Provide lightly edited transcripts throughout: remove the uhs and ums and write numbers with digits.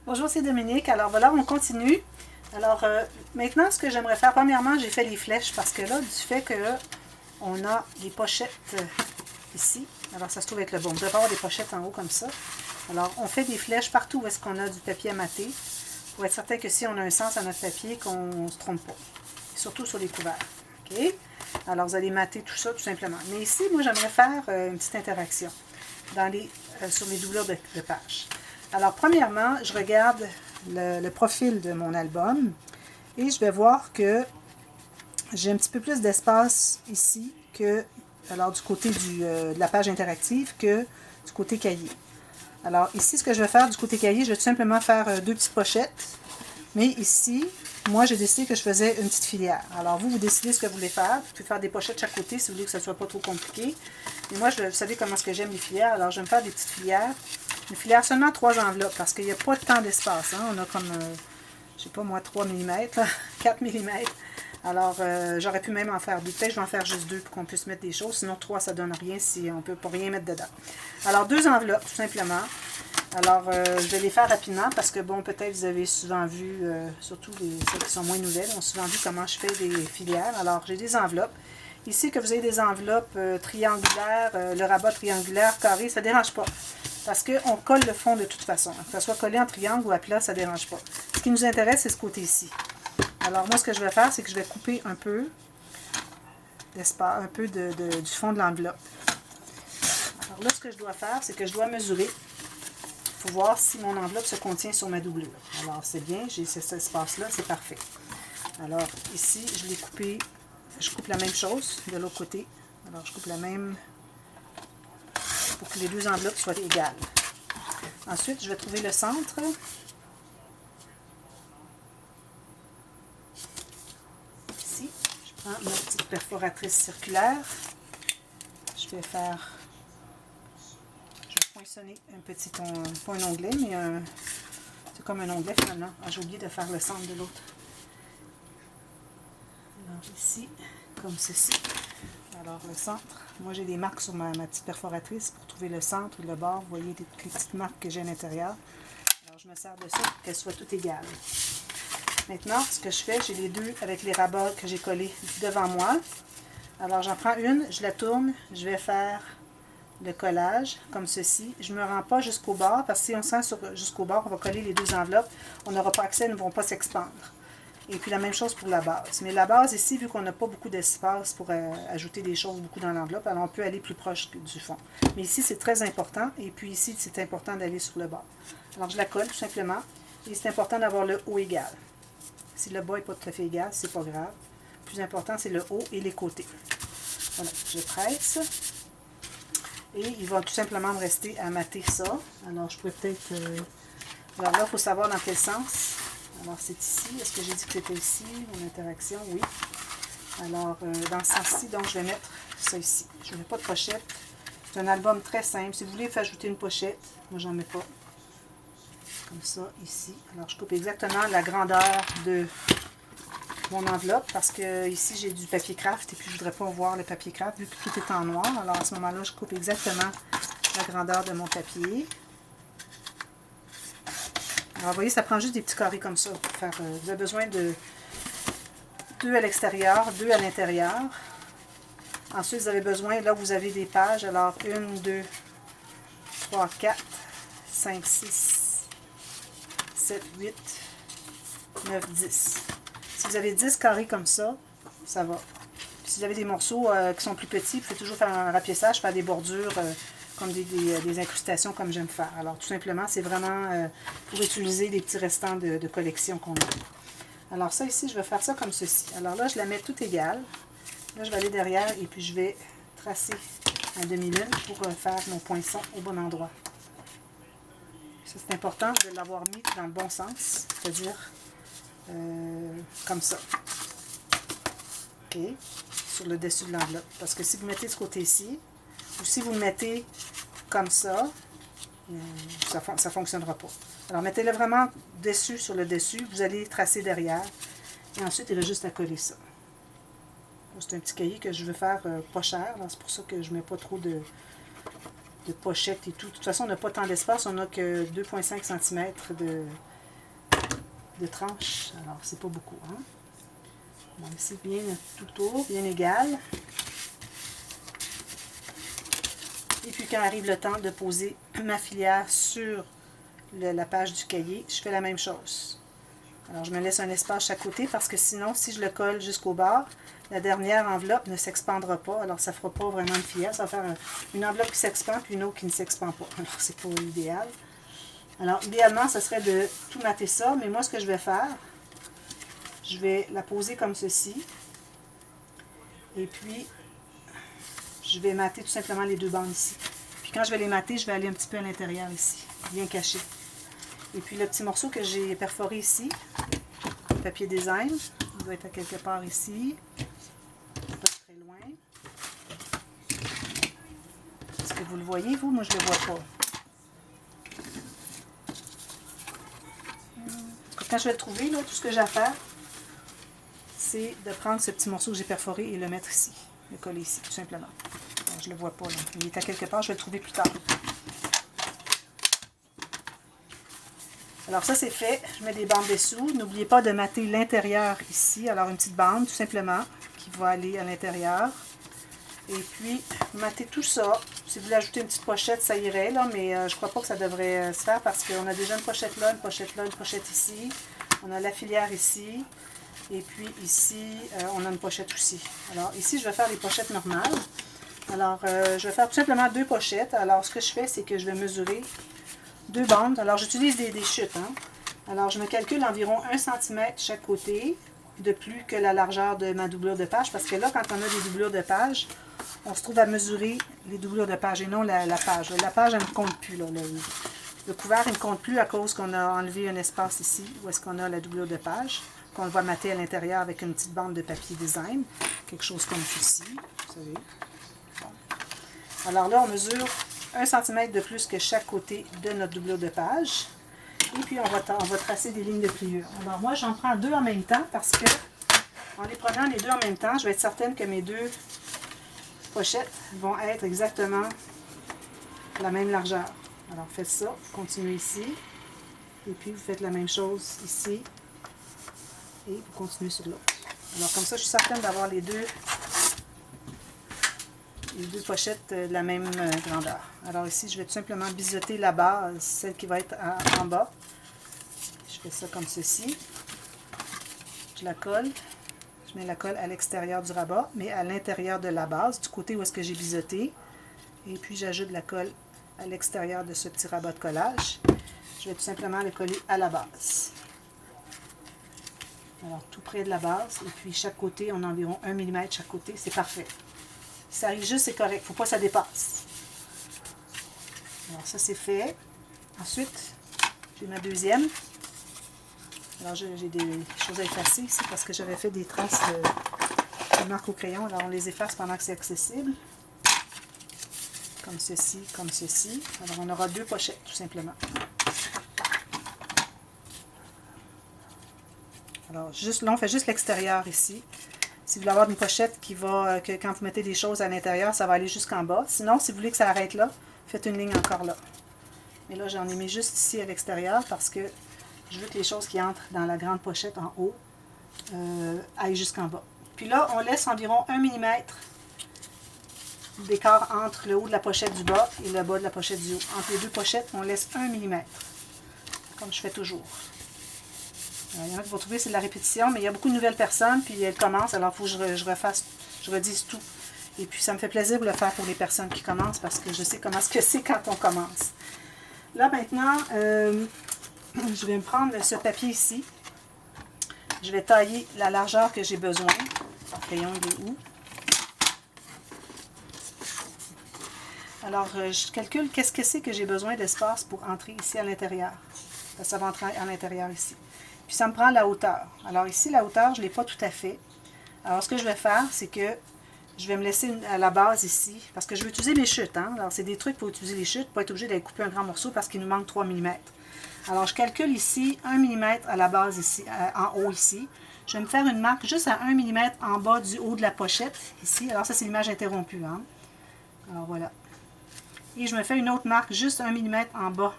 Bonjour, c'est Dominique. Alors voilà, on continue. Alors maintenant, ce que j'aimerais faire, premièrement, j'ai fait les flèches parce que là, du fait que on a des pochettes ici, alors ça se trouve être le bon. On devrait avoir des pochettes en haut comme ça. Alors, on fait des flèches partout où est-ce qu'on a du papier à mater pour être certain que si on a un sens à notre papier, qu'on ne se trompe pas. Surtout sur les couverts. OK? Alors, vous allez mater tout ça tout simplement. Mais ici, moi, j'aimerais faire une petite interaction sur les doublures de pages. Alors, premièrement, je regarde le profil de mon album et je vais voir que j'ai un petit peu plus d'espace ici que alors du côté de la page interactive que du côté cahier. Alors, ici, ce que je vais faire du côté cahier, je vais tout simplement faire deux petites pochettes. Mais ici, moi, j'ai décidé que je faisais une petite filière. Alors, vous décidez ce que vous voulez faire. Vous pouvez faire des pochettes de chaque côté si vous voulez que ce ne soit pas trop compliqué. Mais moi, vous savez comment est-ce que j'aime les filières. Alors, je vais me faire des petites filières. Une filière seulement 3 enveloppes parce qu'il n'y a pas tant d'espace. Hein. On a comme, je sais pas moi, 3 mm, 4 mm. Alors, j'aurais pu même en faire deux. Peut-être que je vais en faire juste deux pour qu'on puisse mettre des choses. Sinon, 3, ça ne donne rien si on ne peut pas rien mettre dedans. Alors, 2 enveloppes, tout simplement. Alors, je vais les faire rapidement parce que, bon, peut-être vous avez souvent vu, surtout celles qui sont moins nouvelles, ont souvent vu comment je fais des filières. Alors, j'ai des enveloppes. Ici, que vous ayez des enveloppes triangulaires, le rabat triangulaire, carré, ça ne dérange pas. Parce qu'on colle le fond de toute façon. Que ce soit collé en triangle ou à plat, ça ne dérange pas. Ce qui nous intéresse, c'est ce côté-ci. Alors, moi, ce que je vais faire, c'est que je vais couper un peu d'espace, un peu du fond de l'enveloppe. Alors là, ce que je dois faire, c'est que je dois mesurer pour voir si mon enveloppe se contient sur ma doublure. Alors, c'est bien, j'ai cet espace-là, c'est parfait. Alors, ici, je l'ai coupé, je coupe la même chose de l'autre côté. Alors, je coupe la même pour que les deux enveloppes soient égales. Ensuite, je vais trouver le centre. Ici, je prends ma petite perforatrice circulaire. Je vais faire... poinçonner un petit, pas un onglet, mais c'est comme un onglet finalement. Ah, j'ai oublié de faire le centre de l'autre. Alors ici, comme ceci. Alors le centre, moi j'ai des marques sur ma petite perforatrice pour trouver le centre ou le bord. Vous voyez toutes les petites marques que j'ai à l'intérieur. Alors je me sers de ça pour qu'elles soient toutes égales. Maintenant, ce que je fais, j'ai les deux avec les rabats que j'ai collés devant moi. Alors j'en prends une, je la tourne, je vais faire le collage, comme ceci. Je ne me rends pas jusqu'au bord, parce que si on sent jusqu'au bord, on va coller les deux enveloppes, on n'aura pas accès, elles ne vont pas s'expandre. Et puis la même chose pour la base. Mais la base ici, vu qu'on n'a pas beaucoup d'espace pour ajouter des choses beaucoup dans l'enveloppe, alors on peut aller plus proche du fond. Mais ici, c'est très important, et puis ici, c'est important d'aller sur le bord. Alors je la colle tout simplement, et c'est important d'avoir le haut égal. Si le bas n'est pas tout à fait égal, c'est pas grave. Le plus important, c'est le haut et les côtés. Voilà, je presse. Et il va tout simplement me rester à mater ça. Alors, je pourrais peut-être... Alors là, il faut savoir dans quel sens. Alors, c'est ici. Est-ce que j'ai dit que c'était ici, mon interaction? Oui. Alors, dans ce sens-ci, donc, je vais mettre ça ici. Je ne mets pas de pochette. C'est un album très simple. Si vous voulez faire ajouter une pochette, moi, j'en mets pas. Comme ça, ici. Alors, je coupe exactement la grandeur de mon enveloppe parce que ici j'ai du papier craft et puis je voudrais pas voir le papier craft vu que tout est en noir. Alors à ce moment-là, je coupe exactement la grandeur de mon papier. Alors vous voyez, ça prend juste des petits carrés comme ça pour faire. Vous avez besoin de 2 à l'extérieur, 2 à l'intérieur. Ensuite, vous avez besoin, là vous avez des pages, alors 1, 2, 3, 4, 5, 6, 7, 8, 9, 10. Si vous avez 10 carrés comme ça, ça va. Puis si vous avez des morceaux qui sont plus petits, vous pouvez toujours faire un rapiessage, faire des bordures comme des incrustations comme j'aime faire. Alors tout simplement, c'est vraiment pour utiliser les petits restants de collection qu'on a. Alors ça ici, je vais faire ça comme ceci. Alors là, je la mets tout égale. Là, je vais aller derrière et puis je vais tracer un demi-lune pour faire mon poinçon au bon endroit. Ça, c'est important de l'avoir mis dans le bon sens, c'est-à-dire comme ça. OK. Sur le dessus de l'enveloppe. Parce que si vous mettez ce côté-ci, ou si vous le mettez comme ça, ça ne fonctionnera pas. Alors, mettez-le vraiment dessus sur le dessus. Vous allez tracer derrière. Et ensuite, il y a juste à coller ça. C'est un petit cahier que je veux faire pas cher. C'est pour ça que je ne mets pas trop de pochettes et tout. De toute façon, on n'a pas tant d'espace. On n'a que 2,5 cm de tranches. Alors, c'est pas beaucoup. Hein? Bon, ici, bien tout autour, bien égal. Et puis, quand arrive le temps de poser ma filière sur la page du cahier, je fais la même chose. Alors, je me laisse un espace chaque côté parce que sinon, si je le colle jusqu'au bord, la dernière enveloppe ne s'expandra pas. Alors, ça ne fera pas vraiment une filière. Ça va faire une enveloppe qui s'expand puis une autre qui ne s'expand pas. Alors, c'est pas idéal. Alors, idéalement, ce serait de tout mater ça. Mais moi, ce que je vais faire, je vais la poser comme ceci. Et puis, je vais mater tout simplement les deux bandes ici. Puis quand je vais les mater, je vais aller un petit peu à l'intérieur ici, bien caché. Et puis le petit morceau que j'ai perforé ici, papier design, il doit être à quelque part ici, pas très loin. Est-ce que vous le voyez, vous? Moi, je ne le vois pas. Quand je vais le trouver, là, tout ce que j'ai à faire, c'est de prendre ce petit morceau que j'ai perforé et le mettre ici, le coller ici, tout simplement. Alors, je ne le vois pas, là. Il est à quelque part, je vais le trouver plus tard. Alors ça c'est fait, je mets des bandes dessous. N'oubliez pas de mater l'intérieur ici. Alors une petite bande tout simplement qui va aller à l'intérieur. Et puis mater tout ça. Si vous voulez ajouter une petite pochette, ça irait là, mais je ne crois pas que ça devrait se faire parce qu'on a déjà une pochette là, une pochette là, une pochette ici. On a la filière ici. Et puis ici, on a une pochette aussi. Alors ici, je vais faire les pochettes normales. Alors je vais faire tout simplement 2 pochettes. Alors ce que je fais, c'est que je vais mesurer 2 bandes. Alors, j'utilise des chutes. Hein? Alors, je me calcule environ 1 cm chaque côté de plus que la largeur de ma doublure de page. Parce que là, quand on a des doublures de page, on se trouve à mesurer les doublures de page et non la page. La page, elle ne compte plus. Là, le couvert, il ne compte plus à cause qu'on a enlevé un espace ici où est-ce qu'on a la doublure de page, qu'on va mater à l'intérieur avec une petite bande de papier design. Quelque chose comme ceci. Vous savez. Bon. Alors là, on mesure 1 cm de plus que chaque côté de notre doublure de page. Et puis, on va tracer des lignes de pliure. Alors, moi, j'en prends 2 en même temps parce que, en les prenant les 2 en même temps, je vais être certaine que mes 2 pochettes vont être exactement la même largeur. Alors, faites ça. Vous continuez ici. Et puis, vous faites la même chose ici. Et vous continuez sur l'autre. Alors, comme ça, je suis certaine d'avoir les deux pochettes de la même grandeur. Alors ici, je vais tout simplement biseauter la base, celle qui va être en bas. Je fais ça comme ceci. Je la colle. Je mets la colle à l'extérieur du rabat, mais à l'intérieur de la base, du côté où est-ce que j'ai biseauté. Et puis, j'ajoute la colle à l'extérieur de ce petit rabat de collage. Je vais tout simplement le coller à la base. Alors, tout près de la base. Et puis, chaque côté, on a environ 1 mm chaque côté. C'est parfait. Si ça arrive juste, c'est correct. Il ne faut pas que ça dépasse. Alors, ça, c'est fait. Ensuite, j'ai ma deuxième. Alors, j'ai des choses à effacer ici parce que j'avais fait des traces de marque au crayon. Alors, on les efface pendant que c'est accessible. Comme ceci, comme ceci. Alors, on aura 2 pochettes, tout simplement. Alors, juste, là, on fait juste l'extérieur ici. Si vous voulez avoir une pochette qui va, que quand vous mettez des choses à l'intérieur, ça va aller jusqu'en bas. Sinon, si vous voulez que ça arrête là, faites une ligne encore là. Mais là, j'en ai mis juste ici à l'extérieur parce que je veux que les choses qui entrent dans la grande pochette en haut aillent jusqu'en bas. Puis là, on laisse environ 1 mm d'écart entre le haut de la pochette du bas et le bas de la pochette du haut. Entre les 2 pochettes, on laisse 1 mm, comme je fais toujours. Il y en a qui vont trouver que c'est de la répétition, mais il y a beaucoup de nouvelles personnes, puis elles commencent, alors il faut que je redise tout. Et puis ça me fait plaisir de le faire pour les personnes qui commencent, parce que je sais comment c'est quand on commence. Là maintenant, je vais me prendre ce papier ici. Je vais tailler la largeur que j'ai besoin. Le crayon, il est où? Alors, je calcule qu'est-ce que c'est que j'ai besoin d'espace pour entrer ici à l'intérieur. Ça va entrer à l'intérieur ici. Puis ça me prend la hauteur. Alors ici, la hauteur, je ne l'ai pas tout à fait. Alors ce que je vais faire, c'est que je vais me laisser à la base ici, parce que je vais utiliser mes chutes. Hein? Alors c'est des trucs pour utiliser les chutes, pas être obligé d'aller couper un grand morceau parce qu'il nous manque 3 mm. Alors je calcule ici 1 mm à la base ici, en haut ici. Je vais me faire une marque juste à 1 mm en bas du haut de la pochette, ici. Alors ça c'est l'image interrompue. Hein? Alors voilà. Et je me fais une autre marque juste 1 mm en bas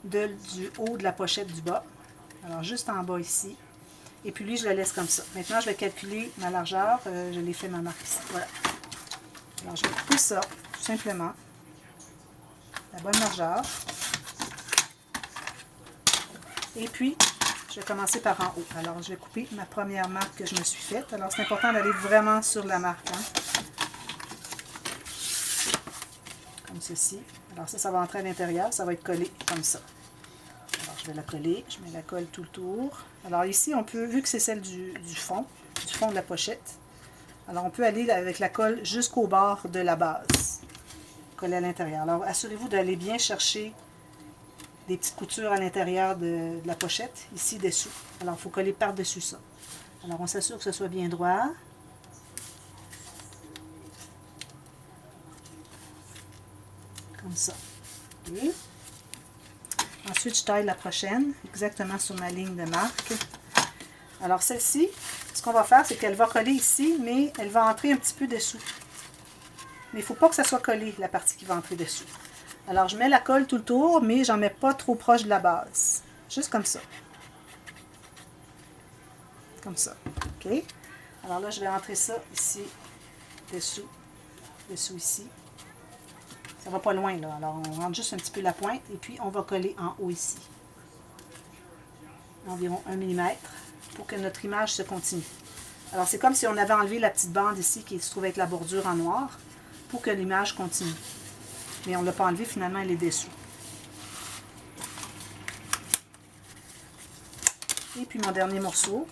du haut de la pochette du bas. Alors, juste en bas ici. Et puis lui, je le laisse comme ça. Maintenant, je vais calculer ma largeur. Je l'ai fait ma marque ici. Voilà. Alors, je vais couper ça, tout simplement. La bonne largeur. Et puis, je vais commencer par en haut. Alors, je vais couper ma première marque que je me suis faite. Alors, c'est important d'aller vraiment sur la marque. Hein? Comme ceci. Alors, ça va entrer à l'intérieur. Ça va être collé comme ça. Alors, je vais la coller. Je mets la colle tout le tour. Alors, ici, on peut, vu que c'est celle du fond de la pochette, alors on peut aller avec la colle jusqu'au bord de la base. Coller à l'intérieur. Alors, assurez-vous d'aller bien chercher des petites coutures à l'intérieur de la pochette, ici dessous. Alors, il faut coller par-dessus ça. Alors, on s'assure que ce soit bien droit. Comme ça. Okay. Ensuite, je taille la prochaine, exactement sur ma ligne de marque. Alors, celle-ci, ce qu'on va faire, c'est qu'elle va coller ici, mais elle va entrer un petit peu dessous. Mais il ne faut pas que ça soit collé, la partie qui va entrer dessous. Alors, je mets la colle tout le tour, mais j'en mets pas trop proche de la base. Juste comme ça. Comme ça. OK? Alors là, je vais entrer ça ici, dessous ici. Ça va pas loin, là. Alors, on rentre juste un petit peu la pointe, et puis on va coller en haut ici. Environ 1 mm, pour que notre image se continue. Alors, c'est comme si on avait enlevé la petite bande ici, qui se trouve être la bordure en noir, pour que l'image continue. Mais on ne l'a pas enlevé, finalement, elle est dessous. Et puis mon dernier morceau,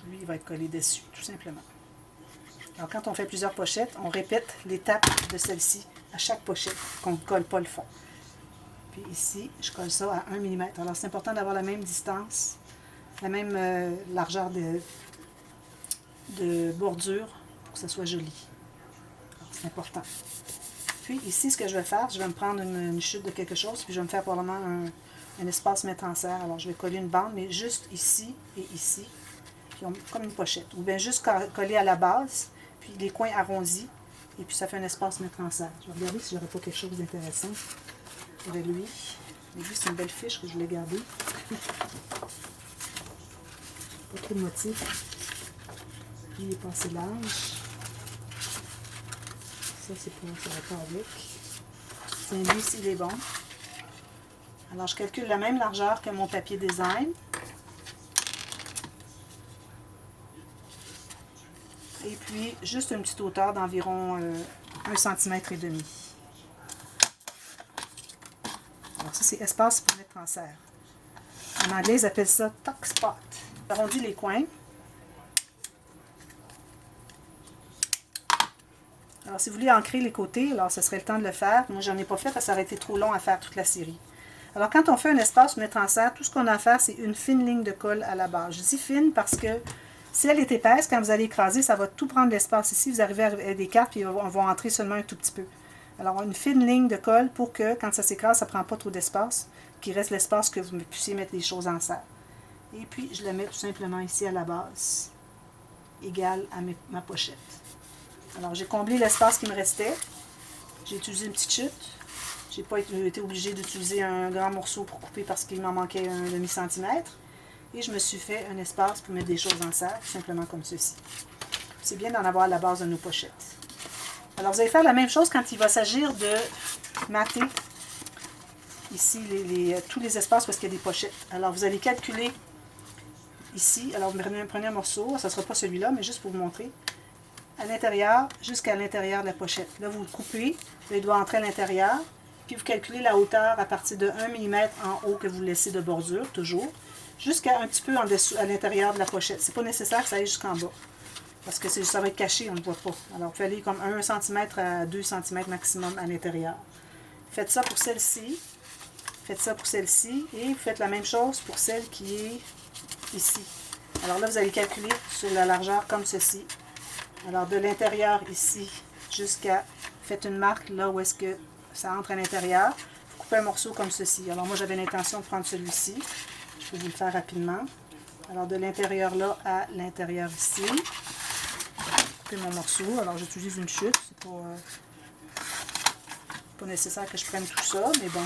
lui, il va être collé dessus, tout simplement. Alors, quand on fait plusieurs pochettes, on répète l'étape de celle-ci à chaque pochette, qu'on ne colle pas le fond. Puis ici, je colle ça à 1 mm. Alors, c'est important d'avoir la même distance, la même largeur de bordure pour que ça soit joli. C'est important. Puis ici, ce que je vais faire, je vais me prendre une chute de quelque chose, puis je vais me faire probablement un espace mettre en serre. Alors, je vais coller une bande, mais juste ici et ici, puis comme une pochette. Ou bien juste coller à la base, puis les coins arrondis, et puis ça fait un espace mettre en serre. Je vais regarder si j'aurais pas quelque chose d'intéressant avec lui. Mais lui, c'est une belle fiche que je voulais garder. Pas trop de motifs. Lui, il est pas assez large. Ça, c'est pour ça va pas avec. C'est lui, s'il est bon. Alors, je calcule la même largeur que mon papier design. Et puis, juste une petite hauteur d'environ 1,5 cm. Alors, ça, c'est espace pour mettre en serre. En anglais, ils appellent ça tuck spot. J'arrondis les coins. Alors, si vous voulez ancrer les côtés, alors ce serait le temps de le faire. Moi, j'en ai pas fait parce que ça aurait été trop long à faire toute la série. Alors, quand on fait un espace pour mettre en serre, tout ce qu'on a à faire, c'est une fine ligne de colle à la base. Je dis fine parce que si elle est épaisse, quand vous allez écraser, ça va tout prendre l'espace ici. Vous arrivez à des cartes, puis on va entrer seulement un tout petit peu. Alors, une fine ligne de colle pour que, quand ça s'écrase, ça ne prend pas trop d'espace, qu'il reste l'espace que vous puissiez mettre les choses en serre. Et puis, je le mets tout simplement ici à la base, égale à ma pochette. Alors, j'ai comblé l'espace qui me restait. J'ai utilisé une petite chute. Je n'ai pas été obligée d'utiliser un grand morceau pour couper parce qu'il m'en manquait un demi-centimètre. Et je me suis fait un espace pour mettre des choses en serre, tout simplement comme ceci. C'est bien d'en avoir à la base de nos pochettes. Alors, vous allez faire la même chose quand il va s'agir de mater ici tous les espaces parce qu'il y a des pochettes. Alors, vous allez calculer ici. Alors, vous prenez un morceau. Ça ne sera pas celui-là, mais juste pour vous montrer. À l'intérieur, jusqu'à l'intérieur de la pochette. Là, vous le coupez, il doit entrer à l'intérieur, puis vous calculez la hauteur à partir de 1 mm en haut que vous laissez de bordure, toujours, jusqu'à un petit peu en dessous, à l'intérieur de la pochette. C'est pas nécessaire que ça aille jusqu'en bas, parce que ça va être caché, on ne le voit pas. Alors, vous fallait comme 1 cm à 2 cm maximum à l'intérieur. Faites ça pour celle-ci, faites ça pour celle-ci, et vous faites la même chose pour celle qui est ici. Alors là, vous allez calculer sur la largeur comme ceci. Alors, de l'intérieur ici jusqu'à... Faites une marque là où est-ce que ça entre à l'intérieur. Vous coupez un morceau comme ceci. Alors, moi, j'avais l'intention de prendre celui-ci. Je vais vous le faire rapidement. Alors, de l'intérieur là à l'intérieur ici. Couper mon morceau. Alors, j'utilise une chute. C'est pas nécessaire que je prenne tout ça, mais bon.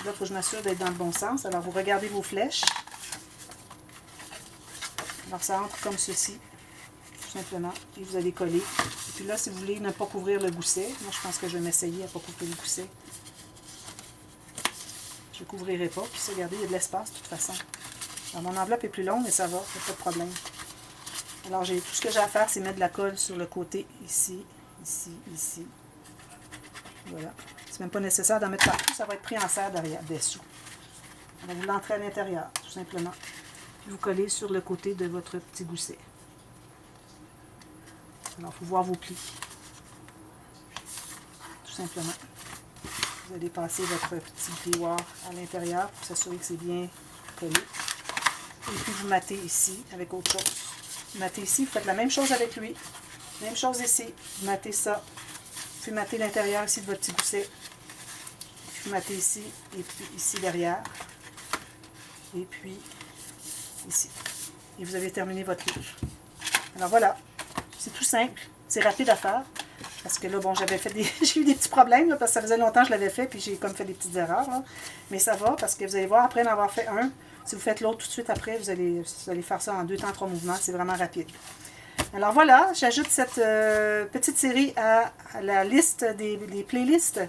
Là, il faut que je m'assure d'être dans le bon sens. Alors, vous regardez vos flèches. Alors, ça entre comme ceci, tout simplement. Et vous allez coller. Et puis là, si vous voulez ne pas couvrir le gousset, moi, je pense que je vais m'essayer à ne pas couvrir le gousset. Je ne couvrirai pas. Puis ça, regardez, il y a de l'espace, de toute façon. Alors, mon enveloppe est plus longue, mais ça va, il n'y a pas de problème. Alors, tout ce que j'ai à faire, c'est mettre de la colle sur le côté, ici, ici, ici. Voilà. C'est même pas nécessaire d'en mettre partout, ça va être pris en serre derrière, dessous. Alors, vous l'entrez à l'intérieur, tout simplement. Puis vous collez sur le côté de votre petit gousset. Alors, il faut voir vos plis. Tout simplement. Vous allez passer votre petit plioir à l'intérieur pour s'assurer que c'est bien collé. Et puis, vous mattez ici avec autre chose. Vous mattez ici, vous faites la même chose avec lui. Même chose ici. Vous mattez ça. Puis mattez l'intérieur ici de votre petit gousset. Puis vous mattez ici et puis ici derrière. Et puis ici. Et vous avez terminé votre livre. Alors voilà. C'est tout simple. C'est rapide à faire. Parce que là, bon, j'ai eu des petits problèmes, là, parce que ça faisait longtemps que je l'avais fait, puis j'ai comme fait des petites erreurs. Là. Mais ça va, parce que vous allez voir, après en avoir fait un, si vous faites l'autre tout de suite après, vous allez faire ça en 2 temps, 3 mouvements. C'est vraiment rapide. Alors voilà, j'ajoute cette petite série à la liste des playlists.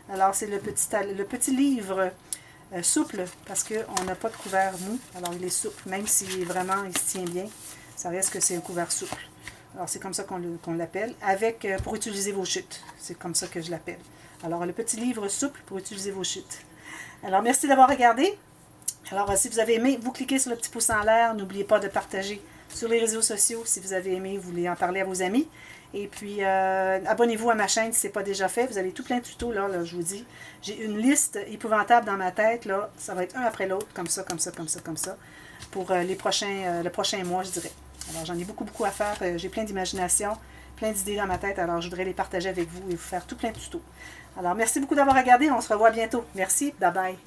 Alors c'est le petit livre souple, parce qu'on n'a pas de couvert mou. Alors il est souple, même si vraiment il se tient bien, ça reste que c'est un couvert souple. Alors c'est comme ça qu'on l'appelle, pour utiliser vos chutes. C'est comme ça que je l'appelle. Alors le petit livre souple pour utiliser vos chutes. Alors merci d'avoir regardé. Alors si vous avez aimé, vous cliquez sur le petit pouce en l'air. N'oubliez pas de partager sur les réseaux sociaux si vous avez aimé, vous voulez en parler à vos amis. Et puis abonnez-vous à ma chaîne si ce n'est pas déjà fait. Vous avez tout plein de tutos là, je vous dis. J'ai une liste épouvantable dans ma tête. Là. Ça va être un après l'autre, comme ça, comme ça, comme ça, comme ça. Pour le prochain mois, je dirais. Alors, j'en ai beaucoup à faire. J'ai plein d'imagination, plein d'idées dans ma tête. Alors, je voudrais les partager avec vous et vous faire tout plein de tutos. Alors, merci beaucoup d'avoir regardé. On se revoit bientôt. Merci. Bye bye.